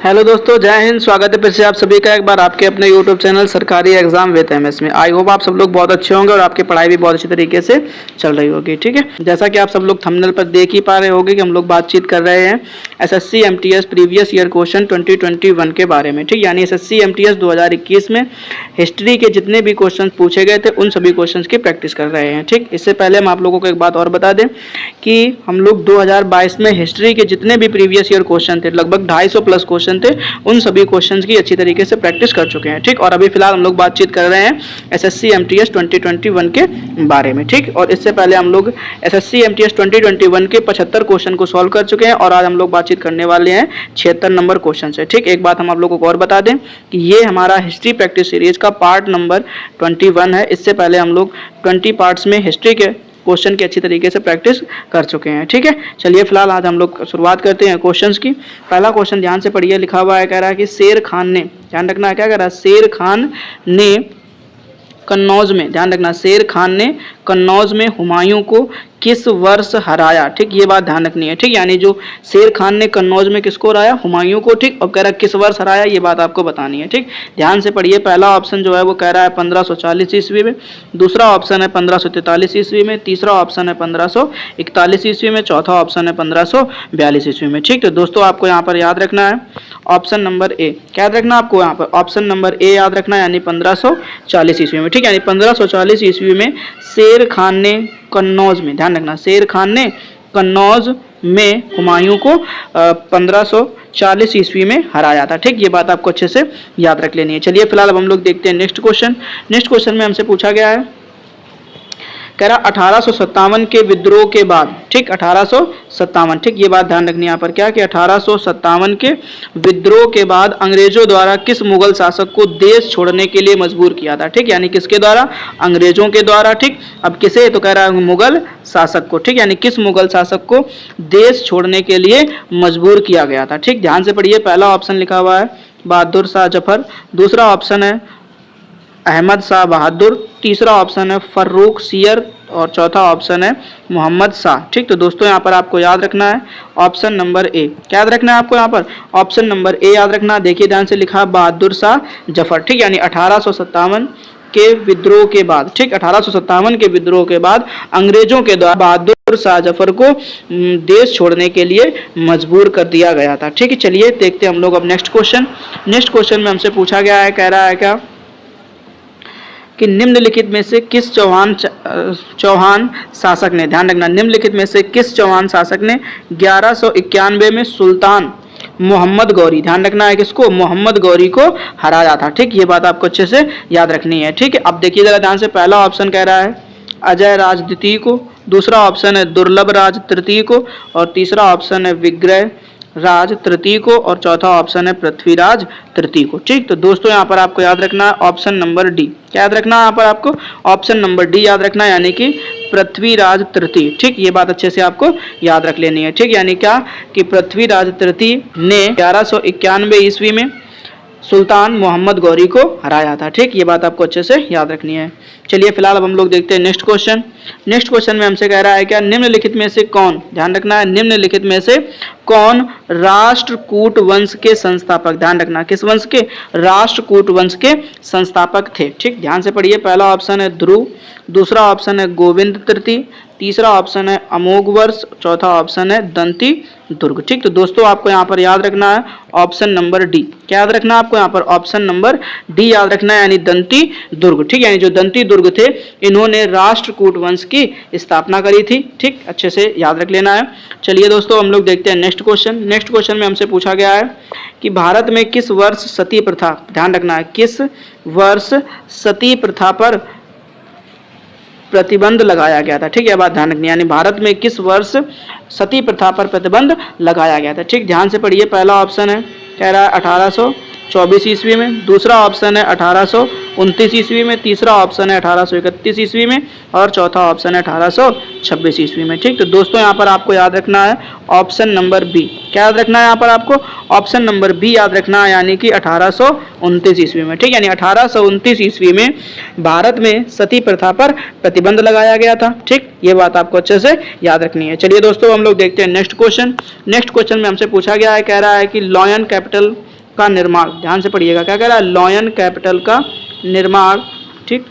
Hello दोस्तों, जय हिंद। स्वागत है फिर से आप सभी का एक बार आपके अपने यूट्यूब चैनल सरकारी एग्जाम विद एमएस में। आई होप आप सब लोग बहुत अच्छे होंगे और आपकी पढ़ाई भी बहुत अच्छी तरीके से चल रही होगी। ठीक है, जैसा कि आप सब लोग थंबनेल पर देख ही पा रहे होंगे कि हम लोग बातचीत कर रहे हैं SSC MTS previous year question 2021 के बारे में। ठीक, यानी एसएससी एमटीएस 2021 में हिस्ट्री के जितने भी क्वेश्चन पूछे गए थे उन सभी क्वेश्चन की प्रैक्टिस कर रहे हैं। ठीक, इससे पहले हम आप लोगों को एक बात और बता दें कि हम लोग 2022 में हिस्ट्री के जितने भी प्रीवियस ईयर क्वेश्चन थे, लगभग 250 प्लस क्वेश्चन थे, उन सभी क्वेश्चंस की अच्छी तरीके से प्रैक्टिस कर चुके हैं। ठीक, और अभी फिलहाल हम लोग बातचीत कर रहे हैं एसएससी एमटीएस 2021 के बारे में। ठीक, और इससे पहले हम लोग एसएससी एमटीएस 2021 के 75 क्वेश्चन को सॉल्व कर चुके हैं और आज हम लोग बातचीत करने वाले हैं 76 नंबर क्वेश्चन से। ठीक, एक बात हम आप लोगों को और बता दें कि ये हमारा हिस्ट्री प्रैक्टिस सीरीज का पार्ट नंबर 21 है। इससे पहले हम लोग 20 पार्ट्स में हिस्ट्री के क्वेश्चन की अच्छी तरीके से प्रैक्टिस कर चुके हैं। ठीक है, चलिए फिलहाल आज हम लोग शुरुआत करते हैं क्वेश्चंस की। पहला क्वेश्चन ध्यान से पढ़िए, लिखा हुआ है, कह रहा है कि शेर खान ने, ध्यान रखना है क्या कह रहा है, शेर खान ने कन्नौज में, ध्यान रखना, शेर खान ने कन्नौज में हुमायूं को किस वर्ष हराया। ठीक, ये बात ध्यान रखनी है। ठीक, यानी जो शेर खान ने कन्नौज में किसको हराया, हुमायूं को। ठीक, और कह रहा है किस वर्ष हराया, ये बात आपको बतानी है। ठीक, ध्यान से पढ़िए। पहला ऑप्शन जो है वो कह रहा है 1540 ईस्वी में, दूसरा ऑप्शन है 1543 ईस्वी में, तीसरा ऑप्शन है 1541 ईस्वी में, चौथा ऑप्शन है 1542 ईस्वी में। ठीक, तो दोस्तों आपको यहाँ पर याद रखना है ऑप्शन नंबर ए। क्या याद रखना आपको यहाँ पर, ऑप्शन नंबर ए याद रखना है, यानी 1540 ईस्वी में। ठीक, यानी 1540 ईस्वी में शेर खान ने कन्नौज में, ध्यान रखना, शेर खान ने कन्नौज में हुमायूं को 1540 ईस्वी में हराया था। ठीक, ये बात आपको अच्छे से याद रख लेनी है। चलिए फिलहाल अब हम लोग देखते हैं नेक्स्ट क्वेश्चन। नेक्स्ट क्वेश्चन में हमसे पूछा गया है, कह रहा 1857 के विद्रोह के बाद। ठीक, 1857। ठीक, ये बात ध्यान रखनी है यहाँ पर क्या कि 1857 के विद्रोह के बाद अंग्रेजों द्वारा किस मुगल शासक को देश छोड़ने के लिए मजबूर किया था। ठीक, यानी किसके द्वारा, अंग्रेजों के द्वारा। ठीक, अब किसे, तो कह रहा है मुगल शासक को। ठीक, यानी किस मुगल शासक को देश छोड़ने के लिए मजबूर किया गया था। ठीक, ध्यान से पढ़िए। पहला ऑप्शन लिखा हुआ है बहादुर शाह जफर, दूसरा ऑप्शन है अहमद शाह बहादुर, तीसरा ऑप्शन है फर्रुख सियर और चौथा ऑप्शन है मोहम्मद शाह। ठीक, तो दोस्तों यहाँ पर आपको याद रखना है ऑप्शन नंबर ए। क्या याद रखना है आपको यहाँ पर, ऑप्शन नंबर ए याद रखना। देखिए ध्यान से, लिखा बहादुर शाह जफर। ठीक, यानी 1857 के विद्रोह के बाद। ठीक, 1857 के विद्रोह के बाद अंग्रेजों के द्वारा बहादुर शाह जफर को देश छोड़ने के लिए मजबूर कर दिया गया था। ठीक है, चलिए देखते हैं हम लोग अब नेक्स्ट क्वेश्चन। नेक्स्ट क्वेश्चन में हमसे पूछा गया है, कह रहा है क्या कि निम्नलिखित में से किस चौहान शासक ने, ध्यान रखना, निम्नलिखित में से किस चौहान शासक ने 1191 में सुल्तान मोहम्मद गौरी, ध्यान रखना है किसको, मोहम्मद गौरी को हराया था। ठीक, ये बात आपको अच्छे से याद रखनी है। ठीक है, अब देखिए जरा ध्यान से, पहला ऑप्शन कह रहा है अजय राज द्वितीय को, दूसरा ऑप्शन है दुर्लभ राज तृतीय को, और तीसरा ऑप्शन है विग्रह राज तृतीय को, और चौथा ऑप्शन है पृथ्वीराज तृतीय को। ठीक, तो दोस्तों यहाँ पर आपको याद रखना है ऑप्शन नंबर डी। क्या याद रखना है यहाँ पर आपको, ऑप्शन नंबर डी याद रखना है, यानी कि पृथ्वीराज तृतीय। ठीक, ये बात अच्छे से आपको याद रख लेनी है। ठीक, यानी क्या कि पृथ्वीराज तृतीय ने 1191 ईस्वी में सुल्तान मोहम्मद गौरी को हराया था। ठीक, ये बात आपको अच्छे से याद रखनी है। चलिए फिलहाल अब हम लोग देखते हैं नेक्स्ट क्वेश्चन। नेक्स्ट क्वेश्चन में हमसे कह रहा है क्या, निम्नलिखित में से कौन, ध्यान रखना है, निम्नलिखित में से कौन राष्ट्रकूट वंश के संस्थापक, ध्यान रखना, किस वंश के, राष्ट्रकूट वंश के संस्थापक थे। ठीक, ध्यान से पढ़िए। पहला ऑप्शन है ध्रुव, दूसरा ऑप्शन है गोविंद तृतीय, तीसरा ऑप्शन है अमोघ वर्ष, चौथा ऑप्शन है दंती दुर्ग। ठीक, तो दोस्तों आपको यहाँ पर याद रखना है ऑप्शन नंबर डी। क्या याद रखना है आपको यहाँ पर, ऑप्शन नंबर डी याद रखना है, यानी दंती दुर्ग। ठीक, यानी जो दंती दुर्ग थे इन्होंने राष्ट्रकूट वंश की स्थापना करी थी। ठीक, अच्छे से याद रख लेना है। चलिए दोस्तों हम लोग देखते हैं नेक्स्ट क्वेश्चन। नेक्स्ट क्वेश्चन में हमसे पूछा गया है कि भारत में किस वर्ष सती प्रथा, ध्यान रखना है, किस वर्ष सती प्रथा पर प्रतिबंध लगाया गया था। ठीक है, बात ध्यान रखनी, यानी भारत में किस वर्ष सती प्रथा पर प्रतिबंध लगाया गया था। ठीक, ध्यान से पढ़िए। पहला ऑप्शन है, कह रहा है 1824 ईस्वी में, दूसरा ऑप्शन है 1829 ईस्वी में, तीसरा ऑप्शन है 1831 ईस्वी में, और चौथा ऑप्शन है 1826 ईस्वी में। ठीक, तो दोस्तों यहाँ पर आपको याद रखना है ऑप्शन नंबर बी। क्या याद रखना है यहाँ पर आपको, ऑप्शन नंबर बी याद रखना है, यानी कि 1829 ईस्वी में। ठीक, यानी 1829 ईस्वी में भारत में सती प्रथा पर प्रतिबंध लगाया गया था। ठीक, ये बात आपको अच्छे से याद रखनी है। चलिए दोस्तों हम लोग देखते हैं नेक्स्ट क्वेश्चन। नेक्स्ट क्वेश्चन में हमसे पूछा गया है, कह रहा है कि लॉयन कैपिटल का निर्माण, ध्यान से पढ़िएगा, क्या कह रहा है, लॉयन कैपिटल का निर्माण, ठीक,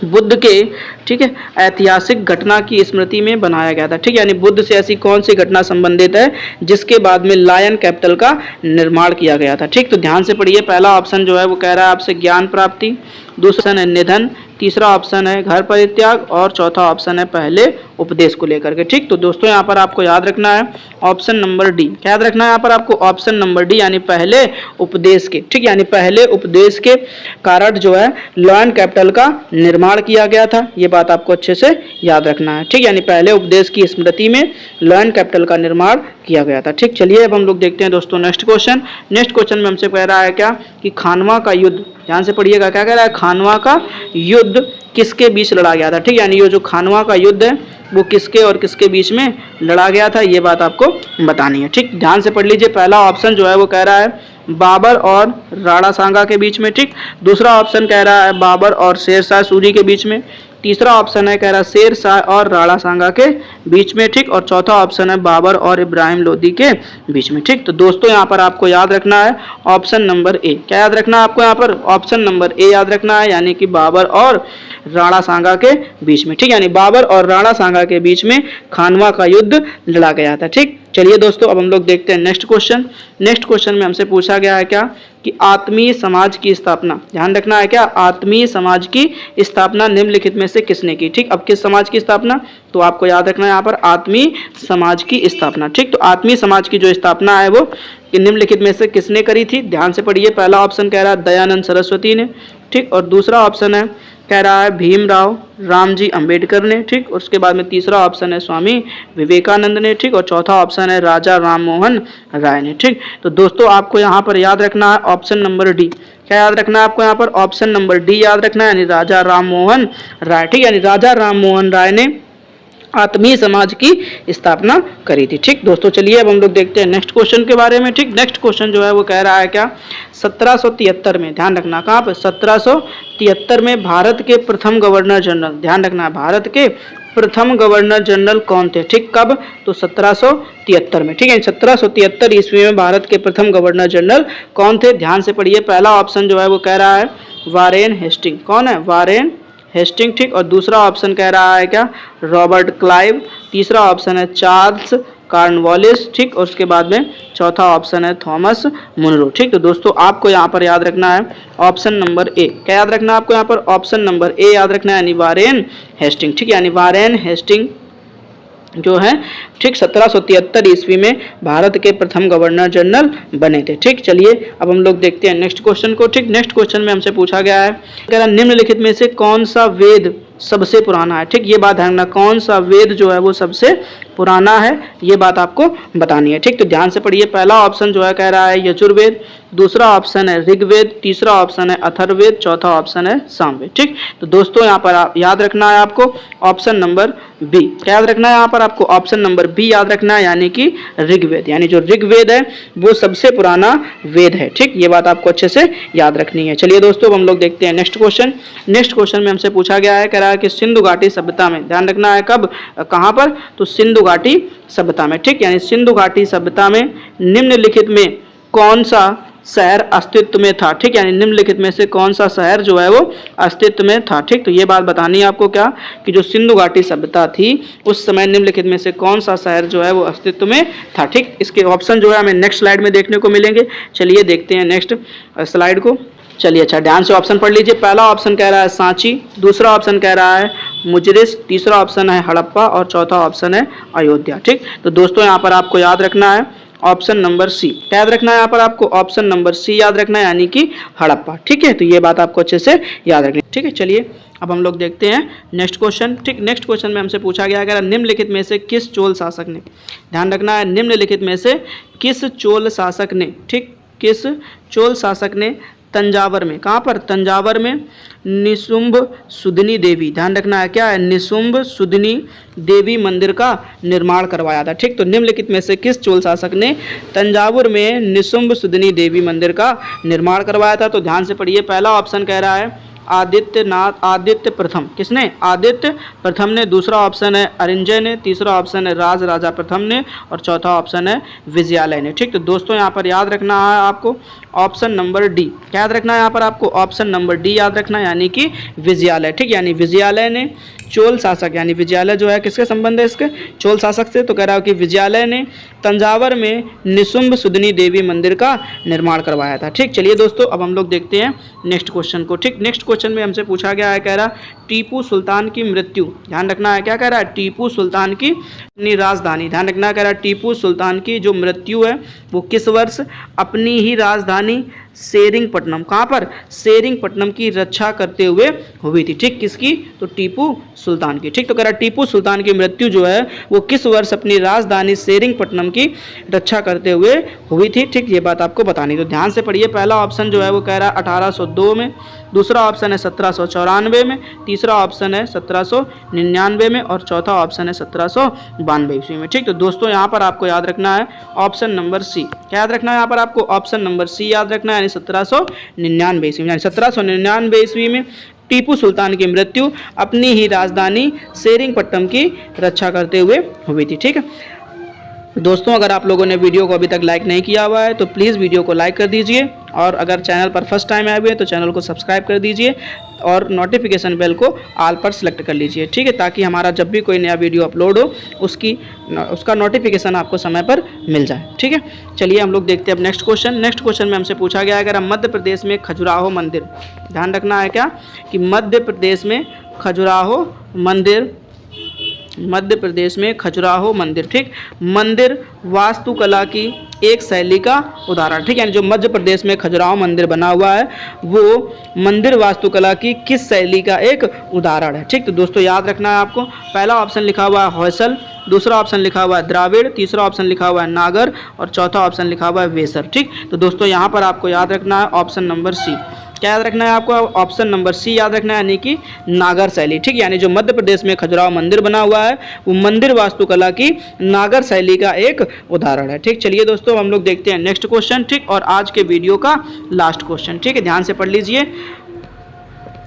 बुद्ध के, ठीक है, ऐतिहासिक घटना की स्मृति में बनाया गया था। ठीक है, यानी बुद्ध से ऐसी कौन सी घटना संबंधित है जिसके बाद में लायन कैपिटल का निर्माण किया गया था। ठीक, तो ध्यान से पढ़िए, पहला ऑप्शन जो है वो कह रहा है आपसे ज्ञान प्राप्ति, दूसरा ऑप्शन है निधन, तीसरा ऑप्शन है घर परित्याग और चौथा ऑप्शन है पहले उपदेश को लेकर के। ठीक, तो दोस्तों यहाँ पर आपको याद रखना है ऑप्शन नंबर डी। क्या याद रखना है यहाँ पर आपको, ऑप्शन नंबर डी, यानी पहले उपदेश के। ठीक, यानी पहले उपदेश के कारण जो है लॉयन कैपिटल का निर्माण किया गया था, ये बात आपको अच्छे से याद रखना है। ठीक, यानी पहले उपदेश की स्मृति में लॉयन कैपिटल का निर्माण किया गया था। ठीक, चलिए अब हम लोग देखते हैं दोस्तों नेक्स्ट क्वेश्चन। नेक्स्ट क्वेश्चन में हमसे कह रहा है क्या कि खानवा का युद्ध, ध्यान से पढ़िएगा, क्या कह रहा है, खानवा का युद्ध किसके बीच लड़ा गया था। ठीक, यानी ये जो खानवा का युद्ध है वो किसके और किसके बीच में लड़ा गया था, ये बात आपको बतानी है। ठीक, ध्यान से पढ़ लीजिए, पहला ऑप्शन जो है वो कह रहा है बाबर और राणा सांगा के बीच में। ठीक, दूसरा ऑप्शन कह रहा है बाबर और शेर शाह सूरी के बीच में, तीसरा ऑप्शन है कह रहा है शेर शाह और राणा सांगा के बीच में। ठीक, और चौथा ऑप्शन है बाबर और इब्राहिम लोदी के बीच में। ठीक, तो दोस्तों यहाँ पर आपको याद रखना है ऑप्शन नंबर ए। क्या याद रखना है आपको यहाँ पर, ऑप्शन नंबर ए याद रखना है, यानी कि बाबर और राणा सांगा के बीच में। ठीक, यानी बाबर और राणा सांगा के बीच में खानवा का युद्ध लड़ा गया था। ठीक, चलिए दोस्तों अब हम लोग देखते हैं नेक्स्ट क्वेश्चन। नेक्स्ट क्वेश्चन में हमसे पूछा गया है क्या कि आत्मीय समाज की स्थापना, ध्यान रखना है क्या, आत्मीय समाज की स्थापना निम्नलिखित में से किसने की। ठीक, अब किस समाज की स्थापना, तो आपको याद रखना है यहाँ पर आत्मीय समाज की स्थापना। ठीक, तो आत्मीय समाज की जो स्थापना है वो निम्नलिखित में से किसने करी थी, ध्यान से पढ़िए, पहला ऑप्शन कह रहा है दयानंद सरस्वती ने। ठीक, और दूसरा ऑप्शन है कह रहा है भीमराव रामजी अंबेडकर ने। ठीक, और उसके बाद में तीसरा ऑप्शन है स्वामी विवेकानंद ने। ठीक, और चौथा ऑप्शन है राजा राममोहन राय ने। ठीक, तो दोस्तों आपको यहाँ पर याद रखना है ऑप्शन नंबर डी। क्या याद रखना है आपको यहाँ पर, ऑप्शन नंबर डी याद रखना है, यानी राजा राममोहन राय। ठीक, यानी राजा राममोहन राय ने आत्मीय समाज की स्थापना करी थी। ठीक, दोस्तों चलिए अब हम लोग देखते हैं नेक्स्ट क्वेश्चन के बारे में। ठीक, नेक्स्ट क्वेश्चन जो है वो कह रहा है क्या 1773 में, ध्यान रखना कहाँ पर, 1773 में भारत के प्रथम गवर्नर जनरल, ध्यान रखना है भारत के प्रथम गवर्नर जनरल कौन थे। ठीक, कब, तो 1773 में। ठीक है, 1773 ईस्वी में भारत के प्रथम गवर्नर जनरल कौन थे, ध्यान से पढ़िए, पहला ऑप्शन जो है वो कह रहा है वारेन हेस्टिंग। कौन है, वारेन हेस्टिंग। ठीक, और दूसरा ऑप्शन कह रहा है क्या रॉबर्ट क्लाइव, तीसरा ऑप्शन है चार्ल्स कॉर्नवालिस। ठीक, और उसके बाद में चौथा ऑप्शन है थॉमस मुनरो। ठीक, तो दोस्तों आपको यहाँ पर याद रखना है ऑप्शन नंबर ए। क्या याद रखना है आपको यहाँ पर, ऑप्शन नंबर ए याद रखना है, यानी वारेन हेस्टिंग। ठीक, यानी वारेन हेस्टिंग जो है ठीक 1773 ईस्वी में भारत के प्रथम गवर्नर जनरल बने थे। ठीक, चलिए अब हम लोग देखते हैं नेक्स्ट क्वेश्चन को। ठीक, नेक्स्ट क्वेश्चन में हमसे पूछा गया है कह रहा निम्नलिखित में से कौन सा वेद सबसे पुराना है। ठीक, ये बात ध्यान रखना, कौन सा वेद जो है वो सबसे पुराना है, ये बात आपको बतानी है। ठीक, तो ध्यान से पढ़िए, पहला ऑप्शन जो है कह रहा है यजुर्वेद, दूसरा ऑप्शन है ऋग्वेद, तीसरा ऑप्शन है अथर्ववेद, चौथा ऑप्शन है सामवेद। ठीक, तो दोस्तों यहाँ पर याद रखना है आपको ऑप्शन नंबर बी। क्या याद रखना है यहाँ पर आपको, ऑप्शन नंबर बी याद रखना है, यानी कि ऋग्वेद, यानी जो ऋग्वेद है वो सबसे पुराना वेद है। ठीक, ये बात आपको अच्छे से याद रखनी है। चलिए दोस्तों अब हम लोग देखते हैं नेक्स्ट क्वेश्चन। नेक्स्ट क्वेश्चन में हमसे पूछा गया है कह रहा है कि सिंधु घाटी सभ्यता में, ध्यान रखना है कब, कहाँ पर, तो सिंधु घाटी सभ्यता में। ठीक, यानी सिंधु घाटी सभ्यता में निम्नलिखित में कौन सा शहर अस्तित्व में था। ठीक, यानी निम्नलिखित में से कौन सा शहर जो है वो अस्तित्व में था। ठीक, तो ये बात बतानी है आपको क्या कि जो सिंधु घाटी सभ्यता थी उस समय निम्नलिखित में से कौन सा शहर जो है वो अस्तित्व में था। ठीक, इसके ऑप्शन जो है हमें नेक्स्ट स्लाइड में देखने को मिलेंगे। चलिए देखते हैं नेक्स्ट स्लाइड को। चलिए अच्छा ध्यान से ऑप्शन पढ़ लीजिए, पहला ऑप्शन कह रहा है सांची, दूसरा ऑप्शन कह रहा है मुजरिस, तीसरा ऑप्शन है हड़प्पा और चौथा ऑप्शन है अयोध्या। ठीक, तो दोस्तों यहाँ पर आपको याद रखना है ऑप्शन नंबर सी। क्या याद रखना है यहाँ पर आपको, ऑप्शन नंबर सी याद रखना है, यानी कि हड़प्पा। ठीक है, तो ये बात आपको अच्छे से याद रखनी है। ठीक है, चलिए अब हम लोग देखते हैं नेक्स्ट क्वेश्चन। ठीक, नेक्स्ट क्वेश्चन में हमसे पूछा गया है निम्नलिखित में से किस चोल शासक ने, ध्यान रखना है निम्नलिखित में से किस चोल शासक ने, ठीक, किस चोल शासक ने तंजावर में, कहाँ पर, तंजावर में निशुंभ सुदनी देवी, ध्यान रखना है क्या है, निशुंभ सुदनी देवी मंदिर का निर्माण करवाया था। ठीक, तो निम्नलिखित में से किस चोल शासक ने तंजावुर में निशुंभ सुदनी देवी मंदिर का निर्माण करवाया था। तो ध्यान से पढ़िए, पहला ऑप्शन कह रहा है आदित्य प्रथम, किसने? आदित्य प्रथम ने। दूसरा ऑप्शन है अरिंजय ने। तीसरा ऑप्शन है राज राजा प्रथम ने। और चौथा ऑप्शन है विजयालय ने। ठीक, तो दोस्तों यहाँ पर याद रखना है आपको ऑप्शन नंबर डी। क्या याद रखना है यहाँ पर आपको? ऑप्शन नंबर डी याद रखना है, यानी कि विजयालय। ठीक, यानी विजयालय ने चोल शासक, यानी विजयालय जो है किसके संबंध है इसके? चोल शासक से। तो कह रहा है कि विजयालय ने तंजावर में निशुंभ सुदनी देवी मंदिर का निर्माण करवाया था। ठीक, चलिए दोस्तों अब हम लोग देखते हैं नेक्स्ट क्वेश्चन को। ठीक, नेक्स्ट क्वेश्चन में हमसे पूछा गया है, कह रहा टीपू सुल्तान की मृत्यु, ध्यान रखना है, क्या कह रहा है? टीपू सुल्तान की अपनी राजधानी, ध्यान रखना है, कह रहा है टीपू सुल्तान की जो मृत्यु है वो किस वर्ष अपनी ही राजधानी सेरिंगपट्टनम, कहाँ पर? सेरिंगपट्टनम की रक्षा करते हुए हुई थी। ठीक, किसकी? तो टीपू सुल्तान की। ठीक, तो कह रहा टीपू सुल्तान की मृत्यु जो है वो किस वर्ष अपनी राजधानी सेरिंगपट्टनम की रक्षा करते हुए हुई थी। ठीक, ये बात आपको बतानी, तो ध्यान से पढ़िए। पहला ऑप्शन जो है वो कह रहा है 1802 में, दूसरा ऑप्शन है 1794 में, तीसरा ऑप्शन है 1799 में और चौथा ऑप्शन है 1792 ईस्वी में। ठीक, तो दोस्तों यहाँ पर आपको याद रखना है ऑप्शन नंबर सी। क्या याद रखना है यहाँ पर आपको? ऑप्शन नंबर सी याद रखना है, यानी 1799 ईस्वी में। यानी 1799 ईस्वी में टीपू सुल्तान की मृत्यु अपनी ही राजधानी सेरिंगपट्टम की रक्षा करते हुए हुई थी। ठीक है दोस्तों, अगर आप लोगों ने वीडियो को अभी तक लाइक नहीं किया हुआ है तो प्लीज़ वीडियो को लाइक कर दीजिए, और अगर चैनल पर फर्स्ट टाइम आए हुए हैं तो चैनल को सब्सक्राइब कर दीजिए और नोटिफिकेशन बेल को ऑल पर सेलेक्ट कर लीजिए। ठीक है, ताकि हमारा जब भी कोई नया वीडियो अपलोड हो उसका नोटिफिकेशन आपको समय पर मिल जाए। ठीक है, चलिए हम लोग देखते हैं अब नेक्स्ट क्वेश्चन। नेक्स्ट क्वेश्चन में हमसे पूछा गया है, अगर मध्य प्रदेश में खजुराहो मंदिर, ध्यान रखना है क्या कि मध्य प्रदेश में खजुराहो मंदिर, मध्य प्रदेश में खजुराहो मंदिर, ठीक, मंदिर वास्तुकला की एक शैली का उदाहरण। ठीक, यानी जो मध्य प्रदेश में खजुराहो मंदिर बना हुआ है वो मंदिर वास्तुकला की किस शैली का एक उदाहरण है। ठीक, तो दोस्तों याद रखना है आपको, पहला ऑप्शन लिखा हुआ है होयसल, दूसरा ऑप्शन लिखा हुआ है द्राविड़, तीसरा ऑप्शन लिखा हुआ है नागर और चौथा ऑप्शन लिखा हुआ है वेसर। ठीक, तो दोस्तों यहाँ पर आपको याद रखना है ऑप्शन नंबर सी। क्या याद रखना है आपको? ऑप्शन नंबर सी याद रखना है, यानी कि नागर शैली। ठीक, यानी जो मध्य प्रदेश में खजुराहो मंदिर बना हुआ है वो मंदिर वास्तुकला की नागर शैली का एक उदाहरण है। ठीक, चलिए दोस्तों हम लोग देखते हैं नेक्स्ट क्वेश्चन। ठीक, और आज के वीडियो का लास्ट क्वेश्चन। ठीक है, ध्यान से पढ़ लीजिए।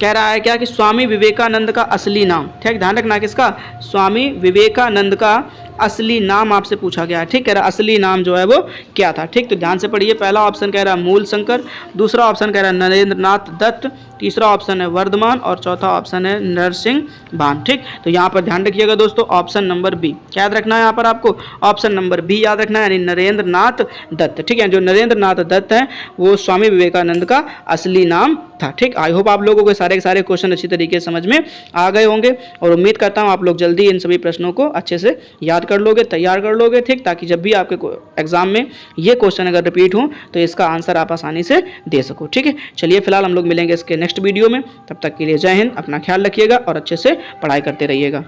कह रहा है क्या कि स्वामी विवेकानंद का असली नाम, ठीक, ध्यान रखना किसका? स्वामी विवेकानंद का असली नाम आपसे पूछा गया है। ठीक, कह रहा असली नाम जो है वो क्या था। ठीक, तो ध्यान से पढ़िए। पहला ऑप्शन कह रहा है मूल शंकर, दूसरा ऑप्शन कह रहा है नरेंद्र नाथ दत्त, तीसरा ऑप्शन है वर्धमान और चौथा ऑप्शन है नरसिंह भान। ठीक, तो यहाँ पर ध्यान रखिएगा दोस्तों ऑप्शन नंबर बी। क्या याद रखना है यहाँ पर आपको? ऑप्शन नंबर बी याद रखना है, यानी नरेंद्र नाथ दत्त। ठीक है, जो नरेंद्र नाथ दत्त हैं वो स्वामी विवेकानंद का असली नाम था। ठीक, आई होप आप लोगों को सारे के सारे क्वेश्चन अच्छी तरीके से समझ में आ गए होंगे और उम्मीद करता हूँ आप लोग जल्दी इन सभी प्रश्नों को अच्छे से याद कर लोगे, तैयार कर लोगे। ठीक, ताकि जब भी आपके एग्जाम में ये क्वेश्चन अगर रिपीट हो तो इसका आंसर आप आसानी से दे सको। ठीक है, चलिए फिलहाल हम लोग मिलेंगे इसके नेक्स्ट वीडियो में। तब तक के लिए जय हिंद, अपना ख्याल रखिएगा और अच्छे से पढ़ाई करते रहिएगा।